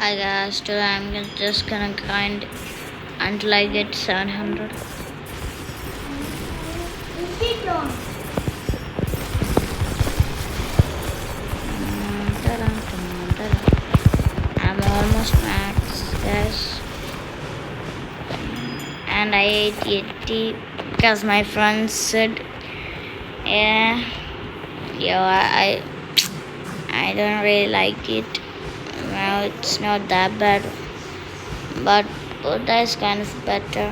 Hi guys, today I'm just gonna grind until I get 700. I'm almost max, guys. And I ate 80 because my friends said, yeah, I don't really like it. Well, it's not that bad, but Buddha is kind of better.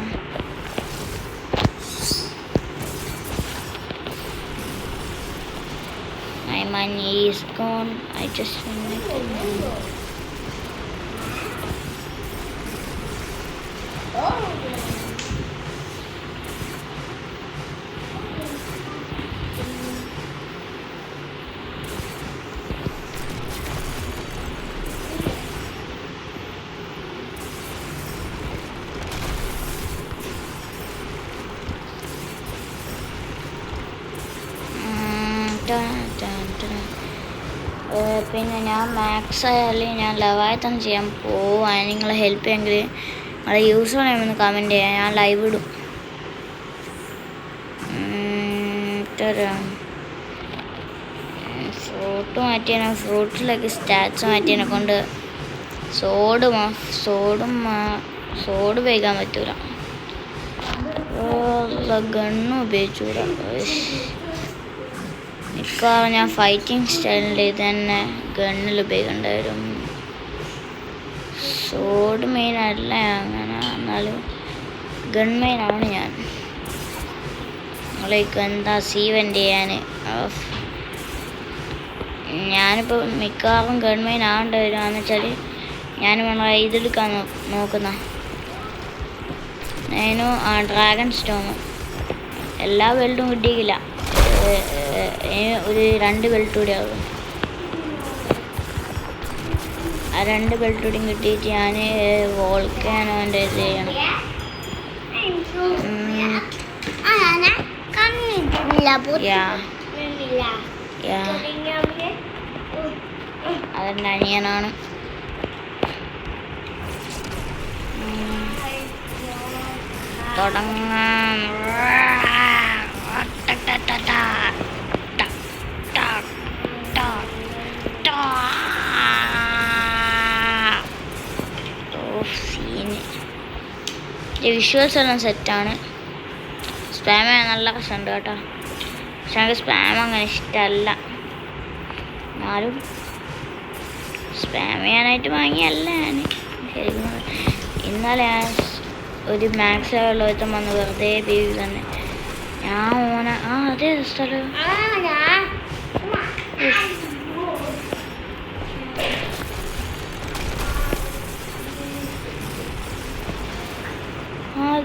My money is gone. I just want it. പിന്നെ ഞാൻ max ആയാലും ഞാൻ ലവായത്തം ചെയ്യാൻ പോവാൻ നിങ്ങളെ help ചെയ്യുമെങ്കിൽ നിങ്ങളെ use ചെയ്യണമെന്ന് comment ചെയ്യാം. ഞാൻ ലൈവ് ഇടും. ഫ്രൂട്ട് മാറ്റിയാണ് ഫ്രൂട്ടിലേക്ക് സ്റ്റാറ്റ്സ് മാറ്റിയതിനെ കൊണ്ട് സോഡ് ഉപയോഗിക്കാൻ പറ്റൂല. ഗണ്ണ് ഉപയോഗിച്ചൂടാ. മിക്കവാറും ഞാൻ ഫൈറ്റിംഗ് സ്റ്റൈലിൽ ഇത് തന്നെ ഗണ്ണിൽ ഉപയോഗിക്കേണ്ടി വരും. സോഡ് മെയിൻ അല്ല അങ്ങനെ, എന്നാലും ഗൺ മെയിനാണ് ഞാൻ. നിങ്ങളേക്ക് എന്താ സീവെൻ്റ് ചെയ്യാൻ ഞാനിപ്പോൾ മിക്കവാറും ഗൺ മെയിൻ ആവേണ്ടി വരുവാന്ന് വെച്ചാൽ ഞാൻ നമ്മളെ ഇതെടുക്കാൻ നോക്കുന്ന ഞാനും ഡ്രാഗൺ സ്റ്റോം എല്ലാ ബെൽറ്റും കിട്ടിയില്ല. ഒരു 2 ബെൽറ്റ് കൂടി ആകും. ആ 2 ബെൽറ്റ് കൂടിയും കിട്ടിയിട്ട് ഞാൻ വോൾക്കാനോൻ്റെ ഇത് ചെയ്യണം. അതെൻ്റെ അനിയനാണ്. തുടങ്ങാം. വിഷ്വൽസ് എല്ലാം സെറ്റാണ്. സ്പാം ചെയ്യാൻ നല്ല കഷ്ടമുണ്ട് കേട്ടോ. പക്ഷെ എനിക്ക് സ്പാം അങ്ങനെ ഇഷ്ടമല്ല. എന്നാലും സ്പാം ചെയ്യാനായിട്ട് വാങ്ങിയല്ല ഞാൻ ശരിക്കും. ഇന്നലെ ഞാൻ ഒരു മാക്സ് ലെവലിൽ ഒരുത്തം വന്ന് വെറുതെ ബേബി തന്നെ ഞാൻ ഓനെ അതേ സ്ഥലം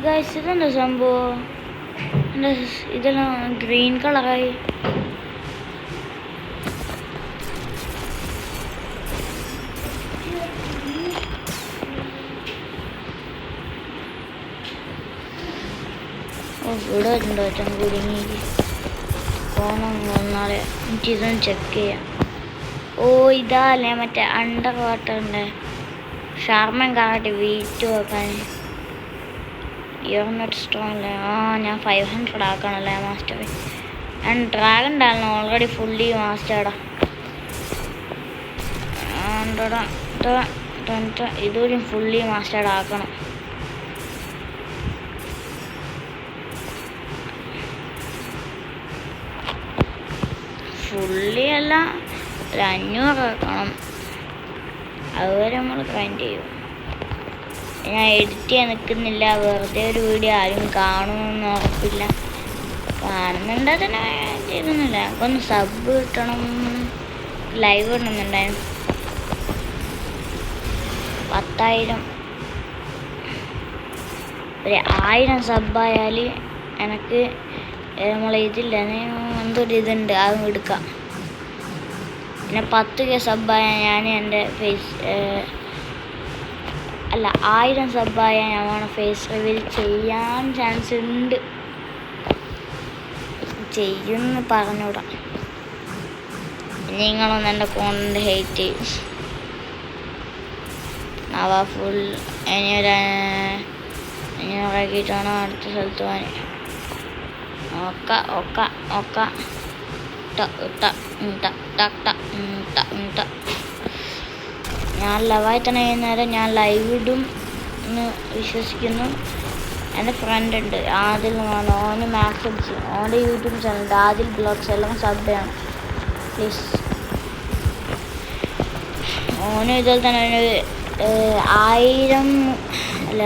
ഗൈസ് ഇതെന്താ സംഭവം? എൻ്റെ ഇതെല്ലാം ഗ്രീൻ കളറായി. ഇവിടെ വരുന്നുണ്ടോ അച്ഛൻ കുടുങ്ങി ഫോണം വന്നാളെ എനിക്കിതൊന്ന് ചെക്ക് ചെയ്യാം. ഇതല്ലേ മറ്റേ അണ്ടർ വാട്ടറിൻ്റെ ഷാർമൻ കാട്ടി വെയിറ്റ് വെക്കാൻ. യോർനെറ്റ് സ്റ്റോണില്ലേ ഞാൻ 500 ആക്കണല്ലേ മാസ്റ്റർ. ഞാൻ ഡ്രാഗൺ ഉണ്ടായിരുന്നു ഓൾറെഡി ഫുള്ളി മാസ്റ്റേർഡാ. ഇതുകൂടി ഫുള്ളി മാസ്റ്റേർഡ് ആക്കണം. ഫുള്ളി അല്ല, ഒരു 500 ആക്കണം. അതുവരെ നമ്മൾ ഗ്രൈൻഡ് ചെയ്യും. ഞാൻ എഡിറ്റ് ചെയ്യാൻ നിൽക്കുന്നില്ല. വെറുതെ ഒരു വീഡിയോ ആരും കാണുമെന്ന് ഉറപ്പില്ല. കാണുന്നുണ്ടെങ്കിൽ തന്നെ ചെയ്യുന്നില്ല. എനിക്കൊന്ന് സബ് കിട്ടണം, ലൈവ് ഇടണമെന്നുണ്ടായിരുന്നു. 10,000 ഒരു 1000 സബ്ബായാൽ എനിക്ക് നമ്മളെ ഇതില്ല എന്തൊരു ഇതുണ്ട് അതും എടുക്കാം. പിന്നെ 10K സബ്ബായാൽ ഞാൻ എൻ്റെ ഫേസ് 1000 സബ്ബായാൽ ഞാൻ ഫേസ് റിവീൽ ചെയ്യാൻ ചാൻസ് ഉണ്ട്. ചെയ്യുമെന്ന് പറഞ്ഞൂടാ. നിങ്ങളൊന്ന് എൻ്റെ ഫോണിൻ്റെ ഹേറ്റ് ചെയ്യും. അവ ഫുൾ ഇറക്കിയിട്ടാണ് അടുത്ത സ്ഥലത്ത് പോകാൻ. ഒക്ക ഒക്ക ഒക്ക ഞാൻ ലൈവായി തന്നെ ചെയ്യുന്നേരം ഞാൻ ലൈവ് ഇടും എന്ന് വിശ്വസിക്കുന്നു. എൻ്റെ ഫ്രണ്ട് ഉണ്ട് ആദിൽ എന്ന് പറഞ്ഞു, ഓന് മാത്സ് അടിച്ച്, ഓൻ്റെ യൂട്യൂബ് ചാനലുണ്ട് ആദിൽ ബ്ലോഗ്സ്, എല്ലാം സബ് ചെയ്യണം പ്ലീസ്. ഓന് ഇതുപോലെ തന്നെ ഒരു 1000 അല്ല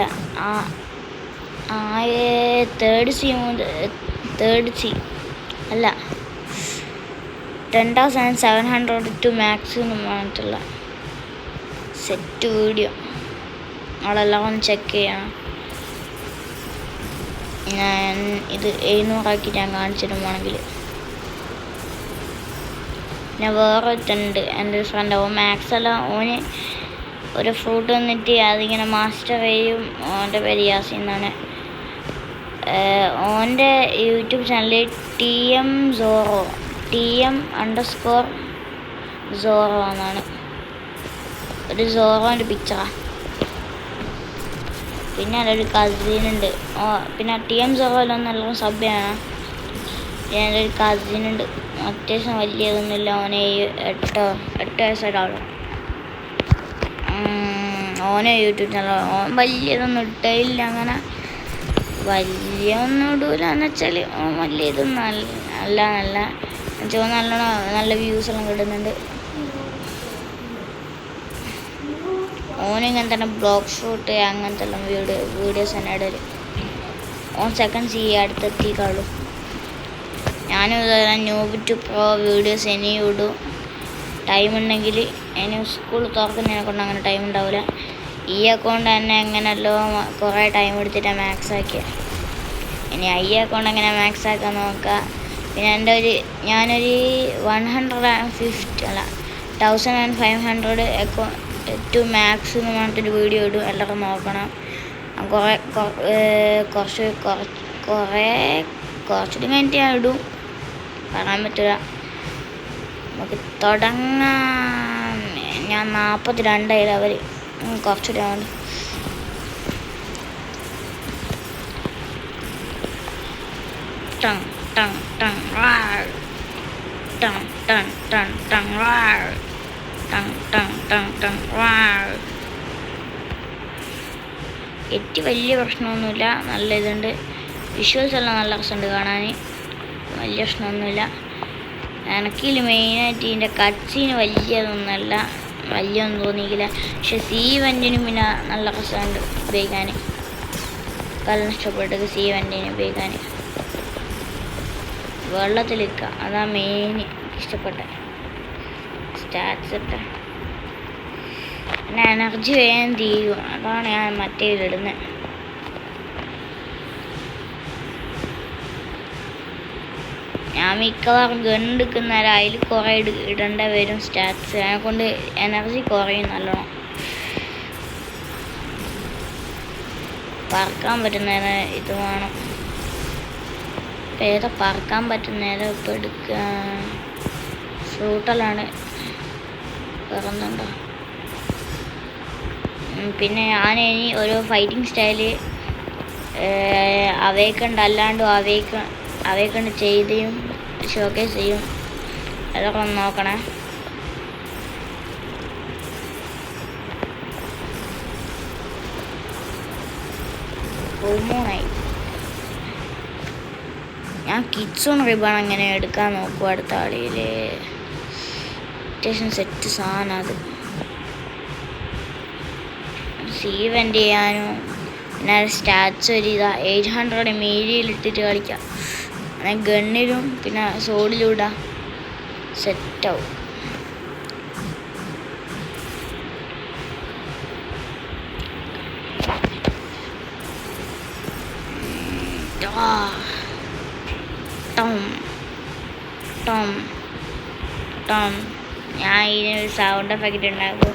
തേർഡ് സി അല്ല 10,700 ടു മാക്സ് എന്ന് പറഞ്ഞിട്ടുള്ള സെറ്റ് വീഡിയോ നമ്മളെല്ലാം ഒന്ന് ചെക്ക് ചെയ്യണം. ഞാൻ ഇത് 700 ഞാൻ കാണിച്ചിടുവാണെങ്കിൽ. പിന്നെ വേറെ ഒരുത്തുണ്ട് എൻ്റെ ഒരു ഫ്രണ്ട്, ഓൻ മാത്സ് അല്ല, ഓന് ഒരു ഫ്രൂട്ട് വന്നിട്ട് അതിങ്ങനെ മാസ്റ്റർ ചെയ്യും. ഓൻ്റെ പേര് യാസി എന്നാണ്. ഓൻ്റെ യൂട്യൂബ് ചാനൽ TM_Zoro എന്നാണ്. ഒരു സോറോൻ്റെ പിക്ചറാണ്. പിന്നെ എൻ്റെ ഒരു കസിനുണ്ട്, പിന്നെ TM_Zoroയിലൊന്നെല്ലാം സബ് ചെയ്യണം. എൻ്റെ ഒരു കസിനുണ്ട്, അത്യാവശ്യം വലിയതൊന്നുമില്ല, ഓനെ 8 വയസ്സായിട്ടുള്ളൂ. ഓനെ യൂട്യൂബ് ചാനൽ ഓൻ വലിയതൊന്നും ഇട്ടില്ല, അങ്ങനെ വലിയൊന്നും ഇടൂല എന്ന് വെച്ചാൽ ഓൻ വലിയ ഇതൊന്നും നല്ല നല്ല വ്യൂസ് എല്ലാം കിട്ടുന്നുണ്ട്. ഓനിങ്ങനെ തന്നെ ബ്ലോഗ് ഷൂട്ട് അങ്ങനത്തെ എല്ലാം വീഡിയോസ് തന്നെ ഇടല്. ഓൻ സെക്കൻഡ് സി അടുത്തെത്തിയിട്ടുള്ളൂ. ഞാനും ഇതുപോലെ ന്യൂബ് ടു പ്രോ വീഡിയോസ് ഇനിയും ഇടും ടൈം ഉണ്ടെങ്കിൽ. ഇനി സ്കൂൾ തുറക്കുന്നതിനെ കൊണ്ട് അങ്ങനെ ടൈം ഉണ്ടാവില്ല. ഈ അക്കൗണ്ട് തന്നെ എങ്ങനെയല്ലോ കുറേ ടൈം എടുത്തിട്ടാണ് മാക്സ് ആക്കിയത്. ഇനി ഈ അക്കൗണ്ട് എങ്ങനെ മാക്സ് ആക്കാൻ നോക്കാം. പിന്നെ ഞാനൊരു 1500 അക്കൗണ്ട് ടു മാക്സ് എന്ന് പറഞ്ഞിട്ടൊരു വീഡിയോ ഇടും, എല്ലാവരും നോക്കണം. കുറച്ചുകൂടി കഴിഞ്ഞിട്ട് ഞാൻ ഇടും, പറയാൻ പറ്റില്ല. നമുക്ക് തുടങ്ങാം. ഞാൻ 42 ലെവൽ, കുറച്ചുകൂടി ആവുന്നുണ്ട്. എറ്റ് വലിയ പ്രശ്നമൊന്നുമില്ല, നല്ല ഇതുണ്ട്. വിഷ്വൽസ് എല്ലാം നല്ല രസമുണ്ട് കാണാൻ, വലിയ പ്രശ്നമൊന്നുമില്ല. എനിക്കിൽ മെയിനായിട്ട് ഇതിൻ്റെ കട്ട്സീന് വലിയതൊന്നുമല്ല, വലിയൊന്നും തോന്നിയില്ല. പക്ഷെ C20 പിന്നെ നല്ല രസമുണ്ട് ഉപയോഗിക്കാൻ, കല്ലിന് ഇഷ്ടപ്പെട്ടത് C20 ഉപയോഗിക്കാൻ. വെള്ളത്തിലിരിക്കുക അതാണ് മെയിൻ ഇഷ്ടപ്പെട്ട സ്റ്റാറ്റ്സ് ഇട്ട. പിന്നെ എനർജി വേഗം തീരും, അതാണ് ഞാൻ മറ്റേതിലിടുന്നത്. ഞാൻ മിക്കവാറും ഗണ്ണെടുക്കുന്നേരം അതിൽ കുറേ ഇടേണ്ട വരും സ്റ്റാറ്റ്സ്, അതിനെക്കൊണ്ട് എനർജി കുറയും നല്ലോണം. പറക്കാൻ പറ്റുന്നേരം ഇത് വേണം, ഏതാ പറക്കാൻ പറ്റുന്നേരം ഇപ്പം എടുക്കുക. ഫ്രൂട്ടെല്ലാണ് വേറൊന്നുണ്ടോ. പിന്നെ ഞാൻ ഇനി ഓരോ ഫൈറ്റിംഗ് സ്റ്റൈല് അവയ്ക്കുണ്ട്, അല്ലാണ്ടും അവയ്ക്കൊണ്ട് ചെയ്തും ഷോക്കേസ് ചെയ്യും, അതൊക്കെ ഒന്ന് നോക്കണേ. ഹോമോണായി ഞാൻ കിഡ്സോൺ റിബൺ അങ്ങനെ എടുക്കാൻ നോക്കും അടുത്ത ആളിയിൽ. അത്യാവശ്യം സെറ്റ് സാധനം അത്. C20 ചെയ്യാനും പിന്നെ സ്റ്റാറ്റ്സ് ഒരു 800 മീരിയിലിട്ടിട്ട് കളിക്കാം. അങ്ങനെ ഗണ്ണിലും പിന്നെ സോഡിലും ഇടാം, സെറ്റാവും. ഞാൻ ഇതിനൊരു സൗണ്ട് എഫക്റ്റ് ഉണ്ടാക്കും.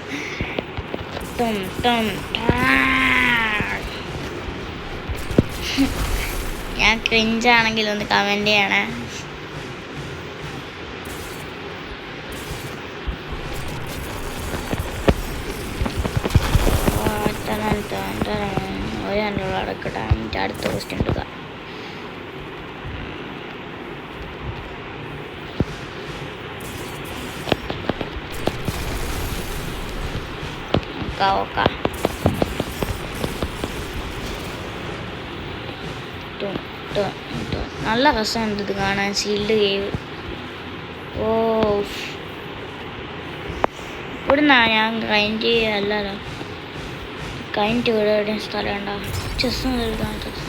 ഞാൻ ക്രിഞ്ചാണെങ്കിൽ ഒന്ന് കമൻറ്റ് ചെയ്യണേ. ഒരു രണ്ടോളം അടക്കട്ടെ. എന്നിട്ട് അടുത്ത ക്വസ്റ്റ്യൻ എടുക്കാം. ഓക്കെ നല്ല രസമുണ്ട് ഇത് കാണാൻ. Sealed cave. ഓ ഇവിടുന്നാ ഞാൻ കഴിഞ്ഞിട്ട് അല്ലല്ലോ കഴിഞ്ഞിട്ട് ഇവിടെ എവിടെയും സ്ഥലം ഉണ്ടാവും. ചെസ്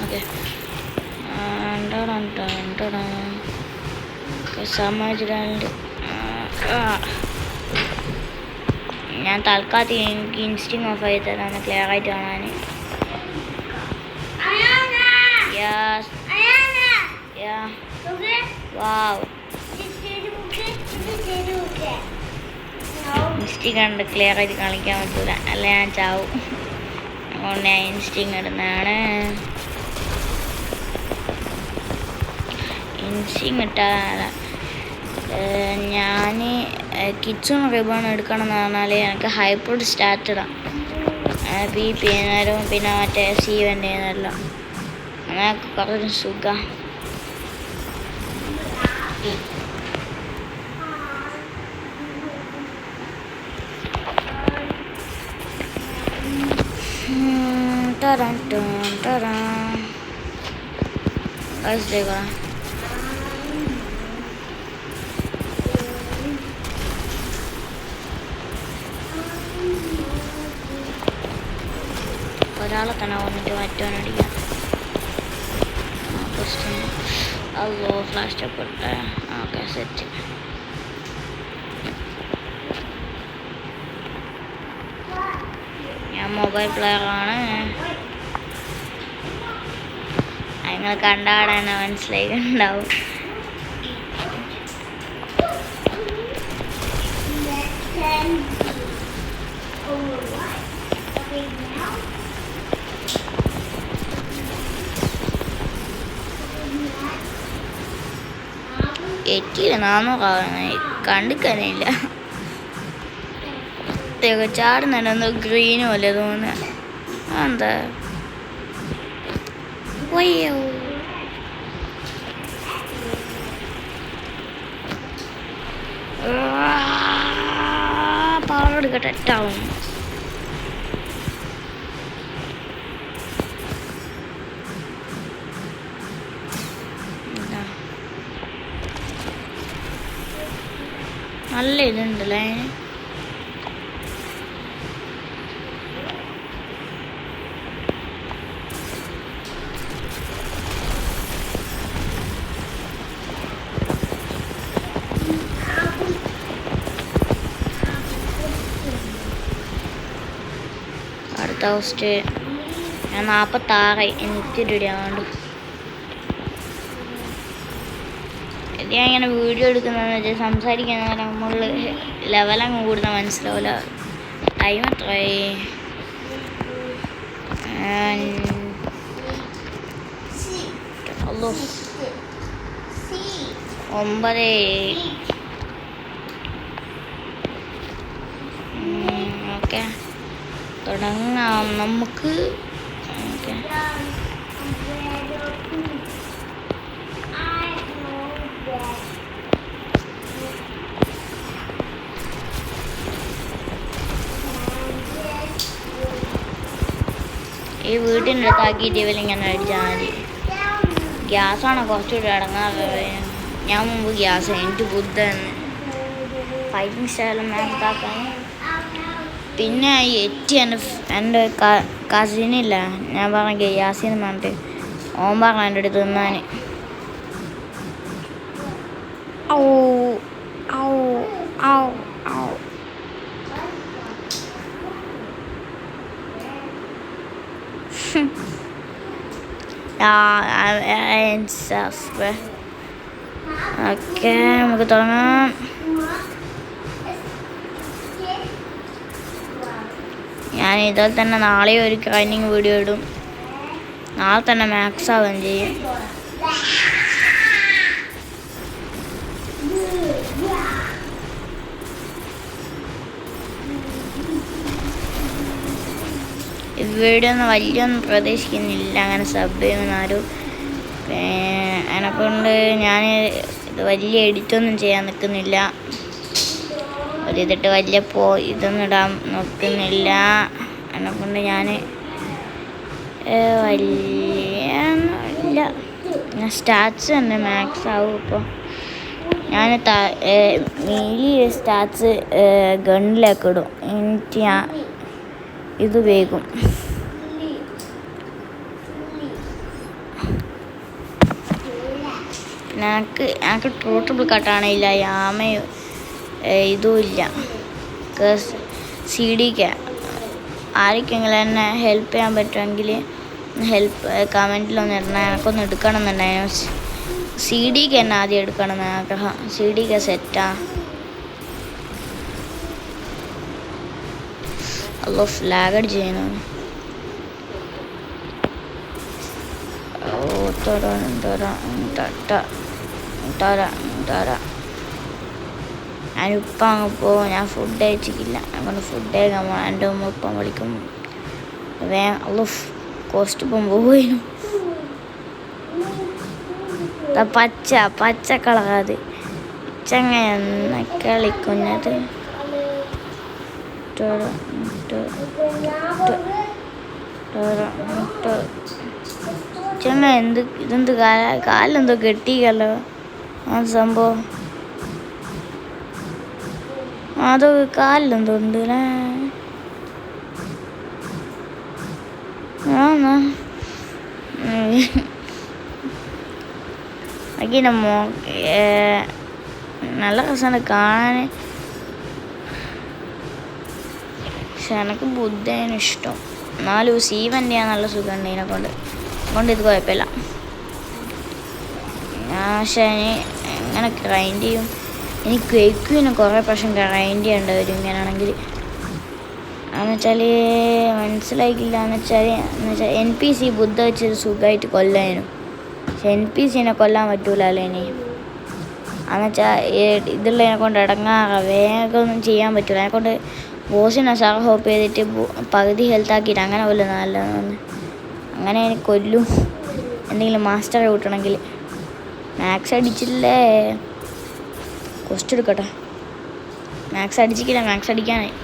ഓക്കെ സമാജിലുണ്ട്. ഞാൻ തൽക്കാലത്ത് എനിക്ക് ഇൻസ്റ്റിങ് ഓഫ് ആയി തരാന്ന് ക്ലിയർ ആയിട്ട് കാണാൻ. യെസ് വാവ് ഇൻസ്റ്റിങ് കണ്ട് ക്ലിയർ ആയിട്ട് കളിക്കാൻ പറ്റില്ല, അല്ല ഞാൻ ചാവും. അതുകൊണ്ട് ഞാൻ ഇൻസ്റ്റിങ് ഇടുന്നതാണ്. ഇൻസ്റ്റിങ് ഇട്ടാൽ ഞാൻ കിച്ചും റിബൺ എടുക്കണം എന്ന് പറഞ്ഞാൽ എനിക്ക് ഹൈബ്രിഡ് സ്റ്റാറ്റ് ഇടാം. പി ചെയ്യുന്നവരും പിന്നെ മറ്റേ സീവൻ്റെ ചെയ്യുന്നതെല്ലാം അങ്ങനെയൊക്കെ കുറച്ച് സുഖം. ഒരാളെ തന്നെ വന്നിട്ട് മറ്റവനടിക്കാം. അതോ ഫ്ലാഷ് സ്റ്റെപ്പ് ഇട്ടെ. Okay set. ഞാൻ മൊബൈൽ പ്ലെയറാണ്. നിങ്ങൾ കണ്ടാടെ തന്നെ മനസ്സിലായിട്ടുണ്ടാവും. എറ്റിയില്ല 400 കണ്ടിക്കാനില്ല. ചാടുന്നുണ്ടെന്ന് ഗ്രീനും അല്ലേ തോന്നുന്നത്. എന്താ വയ്യോ പാടെടുക്കട്ടെ. ടൗൺ നല്ല ഇതുണ്ടല്ലേ. അടുത്ത ഹോസ്റ്റ് ഞാൻ 46 എനിക്ക് റെഡിയാവാണ്ട്. ഇത് ഞാൻ ഇങ്ങനെ വീഡിയോ എടുക്കുന്നതെന്ന് വെച്ചാൽ സംസാരിക്കുന്ന നമ്മൾ ലെവലങ്ങ് കൂടുന്ന മനസ്സിലാവില്ല. ടൈം എത്രയായി? 9. ഓക്കെ തുടങ്ങാം നമുക്ക്. ഓക്കെ ഈ വീട്ടിൻ്റെ അടുത്താക്കിയിട്ട് ഇവരിങ്ങനെ അടിച്ചാൽ മതി. ഗ്യാസാണ് കുറച്ചുകൂടി അടങ്ങാറ്. ഞാൻ മുമ്പ് ഗ്യാസ് എനിക്ക് ബുദ്ധൻ ഫൈറ്റിംഗ് സ്റ്റൈലും മാത്താക്കാൻ. പിന്നെ എറ്റി എൻ്റെ കസിനില്ല, ഞാൻ പറഞ്ഞ ഗ്യാസിന്ന് പറഞ്ഞിട്ട് ഓൻ പറഞ്ഞ എൻ്റെ അടുത്ത് തിന്നാൻ. ഔ ഔ ഔ ഔ ഓക്കെ നമുക്ക് തുടങ്ങാം. ഞാൻ ഇതിൽ തന്നെ നാളെ ഒരു ട്രെയിനിങ് വീഡിയോ ഇടും. നാളെ തന്നെ മാക്സ് ആവുകയും ചെയ്യും. വീഡിയോ ഒന്നും വലിയൊന്നും പ്രതീക്ഷിക്കുന്നില്ല അങ്ങനെ സബ് ചെയ്യുന്നാരും. അതിനെക്കൊണ്ട് ഞാൻ ഇത് വലിയ എഡിറ്റൊന്നും ചെയ്യാൻ നിൽക്കുന്നില്ല. ഒരിതിട്ട് വലിയ ഇതൊന്നും ഇടാൻ നോക്കുന്നില്ല. അതിനെക്കൊണ്ട് ഞാൻ വലിയ ഇല്ല. ഞാൻ സ്റ്റാറ്റ്സ് തന്നെ മാക്സ് ആവും. ഇപ്പോൾ ഞാൻ മീലി സ്റ്റാറ്റ്സ് ഗണ്ണിലേക്ക് ഇടും. എന്നിട്ട് ഞാൻ ഇത് വേഗം ഞങ്ങൾക്ക് ട്രൂട്ടബിൾ കട്ടാണില്ല. യാമയും ഇതും ഇല്ല. CD ആർക്കെങ്കിലും എന്നെ ഹെൽപ്പ് ചെയ്യാൻ പറ്റുമെങ്കിൽ കമൻറ്റിലൊന്ന് ഇടണം. എനിക്കൊന്ന് എടുക്കണം എന്നുണ്ടായിരുന്നു. CD തന്നെ ആദ്യം എടുക്കണം എന്ന് ആഗ്രഹം. CD സെറ്റാ. അല്ലോ ഫ്ലാഗ് അടിച്ച് ചെയ്യുന്നു. ഞാനിപ്പം അങ്ങ് പോകും. ഞാൻ ഫുഡ് കഴിച്ചിട്ടില്ല. അതുകൊണ്ട് ഫുഡ് കഴിക്കാൻ പോകണം. എൻ്റെ ഉമ്മ ഇപ്പം വിളിക്കും. അല്ലോ കോസ്റ്റ്യൂം പോയിരുന്നു. പച്ച കളറാത് ചങ്ങ കളിക്കുന്നത്. ചങ്ങ ഇതെന്ത് കാലെന്തോ കെട്ടിക്കല്ലോ ആ സംഭവം. അത് കാലിലെന്തോ ഉണ്ട് അങ്ങനെ നല്ല രസമാണ് കാണാൻ. പക്ഷെ എനിക്ക് ബുദ്ധേനെ ഇഷ്ടം. എന്നാലും സീവൻ്റെ നല്ല സുഖമുണ്ട് ഇതിനെക്കൊണ്ട് ഇത് കുഴപ്പമില്ല. പക്ഷേ എങ്ങനെ ഗ്രൈൻഡ് ചെയ്യും? എനിക്ക് കേൾക്കും. കുറേ പ്രാവശ്യം ഗ്രൈൻഡ് ചെയ്യേണ്ടി വരും ഇങ്ങനെയാണെങ്കിൽ. എന്നുവെച്ചാൽ മനസ്സിലാക്കില്ല. എന്നുവെച്ചാൽ NPC ബുദ്ധ വെച്ചൊരു സുഖമായിട്ട് കൊല്ലാനും. പക്ഷെ NPCനെ കൊല്ലാൻ പറ്റൂലല്ലോ ഇനി. എന്നുവെച്ചാൽ ഇതുള്ളതിനെ കൊണ്ട് വേഗം ഒന്നും ചെയ്യാൻ പറ്റില്ല. അതിനെക്കൊണ്ട് ബോസിനെ ഹോപ്പ് ചെയ്തിട്ട് പകുതി ഹെൽത്താക്കിയിട്ട് അങ്ങനെ കൊല്ലുന്ന നല്ലതെന്ന്. അങ്ങനെ എനിക്ക് കൊല്ലും എന്തെങ്കിലും മാസ്റ്ററെ കൂട്ടണമെങ്കിൽ. മാക്സ് അടിച്ചില്ലേ? കോസ്റ്റ് എടുക്കട്ടെ. മാക്സ് അടിച്ചിട്ടില്ല. മാക്സ് അടിക്കാനായി.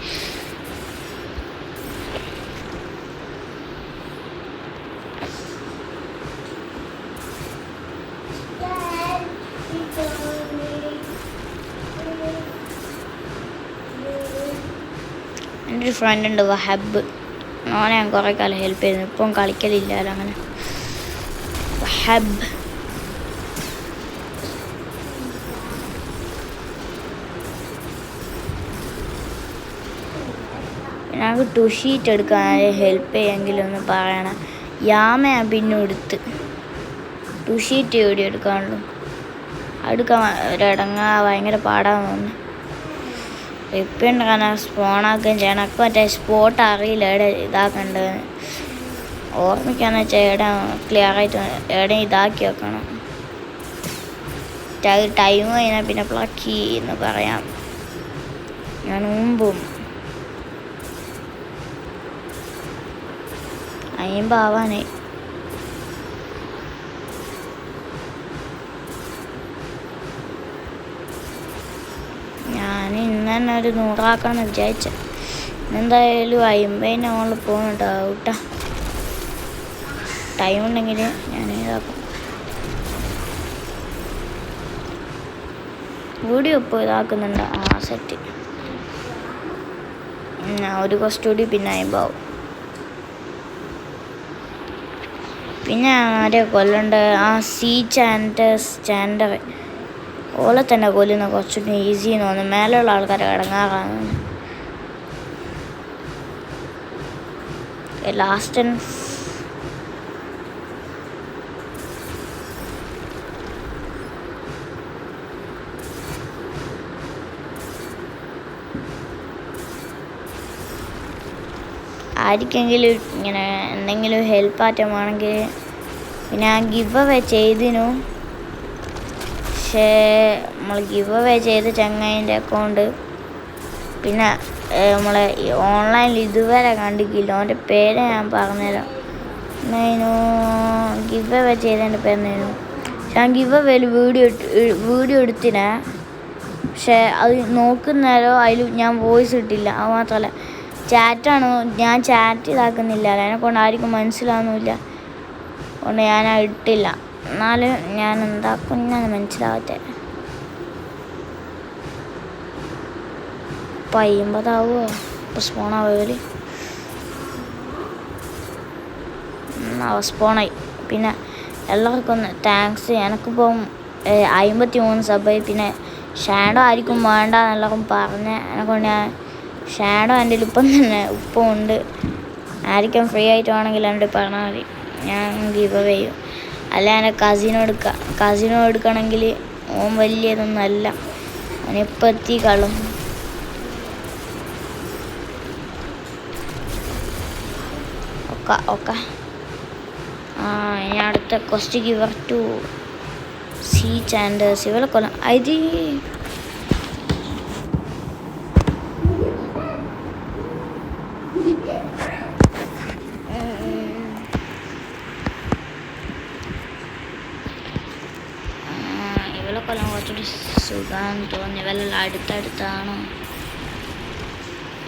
എൻ്റെ ഒരു ഫ്രണ്ട് ഉണ്ട് വഹബ്. ഓനെ ഞാൻ കുറേ കാലം ഹെൽപ്പ് ചെയ്തു. ഇപ്പം കളിക്കലില്ലല്ലോ അങ്ങനെ. വഹബ് ഞങ്ങൾക്ക് 2 ഷീറ്റ് എടുക്കാൻ ഹെൽപ്പ് ചെയ്യുമെങ്കിലും ഒന്ന് പറയണം. യാമ ഞാൻ പിന്നെ എടുത്ത് 2 ഷീറ്റ് എവിടെ എടുക്കാനുള്ളൂ. എടുക്കാൻ ഭയങ്കര പാടാന്ന് തോന്നുന്നു. ഇപ്പം ഉണ്ടാക്കാൻ സ്പോണാക്കുകയും ചെയ്യണം. എനിക്ക് മറ്റേ സ്പോട്ട് അറിയില്ല എവിടെ ഇതാക്കേണ്ടതെന്ന്. ഓർമ്മിക്കാന്ന് വെച്ചാൽ എവിടെ ക്ലിയറായിട്ട് എവിടെ ഇതാക്കി വെക്കണം. ടൈം കഴിഞ്ഞാൽ പിന്നെ പ്ലക്കി എന്ന് പറയാം. ഞാൻ മുമ്പും 50 ആവാനായി. ഞാൻ ഇന്ന് തന്നെ ഒരു 100 ആക്കാമെന്ന് വിചാരിച്ച. എന്തായാലും 50 മുകളിൽ പോകുന്നുണ്ടാവും കേട്ടോ. ടൈം ഉണ്ടെങ്കിൽ ഞാൻ ഇതാക്കും. വീഡിയോ ഇപ്പോൾ ഇതാക്കുന്നുണ്ട്. സെറ്റ്. ഒരു കുറച്ച് കൂടി പിന്നെ 50 ആവും. പിന്നെ ആരെ കൊല്ലണ്ട? ചാൻഡർ ഓളെ തന്നെ കൊല്ലുന്ന കുറച്ചുകൂടി ഈസി എന്ന് തോന്നുന്നു. മേലെയുള്ള ആൾക്കാരെ ഇടങ്ങാറാണ്. ലാസ്റ്റ് ആർക്കെങ്കിലും ഇങ്ങനെ എന്തെങ്കിലും ഹെൽപ്പ് ആറ്റമാണെങ്കിൽ പിന്നെ ആ ഗിവ് അവേ ചെയ്തിനു. പക്ഷേ നമ്മൾ ഗിവ് അവേ ചെയ്ത ചങ്ങായിൻ്റെ അക്കൗണ്ട് പിന്നെ നമ്മളെ ഓൺലൈനിൽ ഇതുവരെ കണ്ടിട്ടില്ല. അവൻ്റെ പേര് ഞാൻ പറഞ്ഞുതരാം. ഗിവ് അവേ ചെയ്തതിൻ്റെ പേര് ഞാൻ ഗിവ് അവേയിൽ വീഡിയോ എടുത്തിനെ. പക്ഷേ അത് നോക്കുന്നേരോ അതിൽ ഞാൻ വോയിസ് ഇട്ടില്ല. അത് മാത്രമല്ല ചാറ്റാണ്, ഞാൻ ചാറ്റ് ഇതാക്കുന്നില്ല, അതിനെക്കൊണ്ട് ആർക്കും മനസ്സിലാവുന്നില്ല. അതുകൊണ്ട് ഞാൻ ഇട്ടില്ല. എന്നാലും ഞാൻ എന്താക്കും ഞാൻ മനസ്സിലാവട്ടെ. 50 ഇപ്പോൾ സ്പോണാവുക സ്പോണായി. പിന്നെ എല്ലാവർക്കും ഒന്ന് താങ്ക്സ്. എനിക്കിപ്പം 53 സബായി. പിന്നെ ഷാഡോ ആയിരിക്കും വേണ്ട എന്നെല്ലാവരും പറഞ്ഞ് എന്നെക്കൊണ്ട് ഞാൻ ഷാഡോ എൻ്റെ ഇപ്പം തന്നെ ഇപ്പം ഉണ്ട്. ആയിരിക്കും ഫ്രീ ആയിട്ട് വേണമെങ്കിൽ എന്നോട് പറഞ്ഞാൽ മതി, ഞാൻ ഗിവ് അവേ ചെയ്യും. അല്ല എൻ്റെ കസിനോ എടുക്കണമെങ്കിൽ ഓൻ വലിയതൊന്നും അല്ല, അവനിപ്പോൾ എത്തിക്കളും. ഓക്കെ ഇനി അടുത്ത ക്വസ്റ്റ് ഗിവർ ടു സീ ചാൻഡേഴ്സ്. ഇവരെ കൊല്ലം ഇത് ഇവരെ കൊല്ലം കുറച്ചുകൂടി സുഖമാണെന്ന് തോന്നി. ഇവരെല്ലാം അടുത്തടുത്താണ്.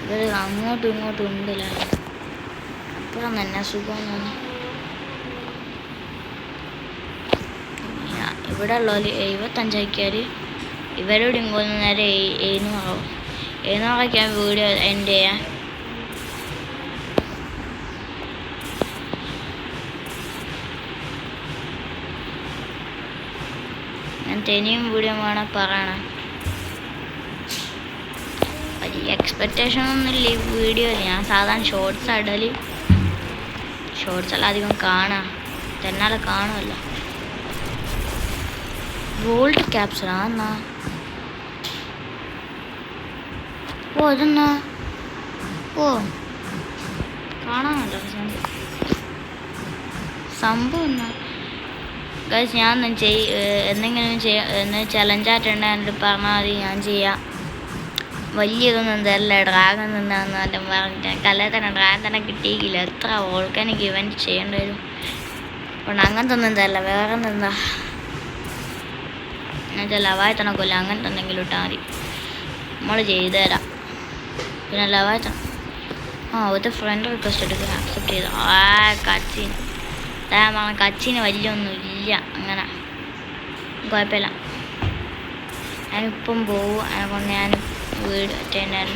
ഇവർ അങ്ങോട്ടും ഇങ്ങോട്ടും ഉണ്ടല്ലോ, അപ്പോഴാണ് തന്നെ സുഖം. ഇവിടെ ഉള്ളവർ 75 ആക്കിയാൽ ഇവരോട് ഇങ്ങോട്ട് നേരെ 700 ആവും. 700 ആക്കിയാൽ വീഡിയോ എൻഡ് ചെയ്യാൻ. ഞാൻ ഇനിയും വീഡിയോ വേണം പറയണം. വലിയ എക്സ്പെക്റ്റേഷൻ ഒന്നുമില്ല ഈ വീഡിയോയിൽ. ഞാൻ സാധാരണ ഷോർട്സ് ഇടൽ, ഷോർട്സ് എല്ലാം അധികം കാണാം, തന്നാലെ കാണുമല്ലോ. ഗോൾഡ് ക്യാപ്ചർ എന്നാ അതെന്നാ കാണാമല്ലോ സംഭവം എന്നാ ഗൈസ്. ഞാൻ എന്തെങ്കിലും ചലഞ്ചായിട്ടുണ്ടെങ്കിൽ എന്നോട് പറഞ്ഞാൽ മതി, ഞാൻ ചെയ്യാം. വലിയതൊന്നും എന്തല്ല ഡ്രാഗൺ നിന്നാന്നെല്ലാം പറഞ്ഞിട്ട് കല്ലേ തന്നെ ഡ്രാഗൺ തന്നെ കിട്ടിയില്ല. എത്ര ഓൾക്കാനിക്ക് ഇവൻറ്റ് ചെയ്യേണ്ടി വരും. അതുകൊണ്ട് അങ്ങനത്തെ ഒന്നും എന്തല്ല, വേറെ എന്താ എന്നുവെച്ചാൽ ലവായത്തണ കൊല്ലം അങ്ങനത്തെ എന്തെങ്കിലും ഇട്ടാൽ മതി, നമ്മൾ ചെയ്തു തരാം. പിന്നെ ലവായത്തണം ഒരു ഫ്രണ്ട് റിക്വസ്റ്റ് എടുക്കുക, ആക്സെപ്റ്റ് ചെയ്തു. കച്ചിന് കച്ചിന് വലിയൊന്നും ഇല്ല, അങ്ങനെ കുഴപ്പമില്ല. ഞാനിപ്പം പോവും, അതുകൊണ്ട് ഞാൻ വീട് അറ്റൻഡ്